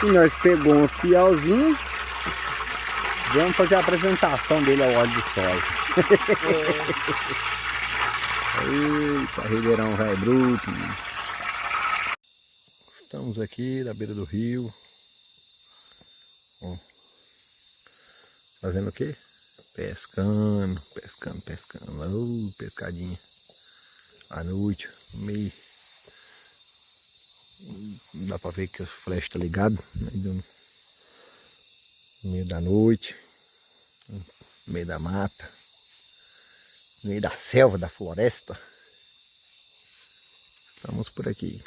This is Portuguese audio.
E nós pegamos uns piauzinhos. Vamos fazer a apresentação dele ao óleo de soja. Eita, Ribeirão vai bruto. Mano. Estamos aqui na beira do rio. Ó, fazendo o quê? Pescando. Pescadinha. À noite, meio. Não dá pra ver que o flash tá ligado. No meio da noite. No meio da mata. No meio da selva, da floresta. Estamos por aqui.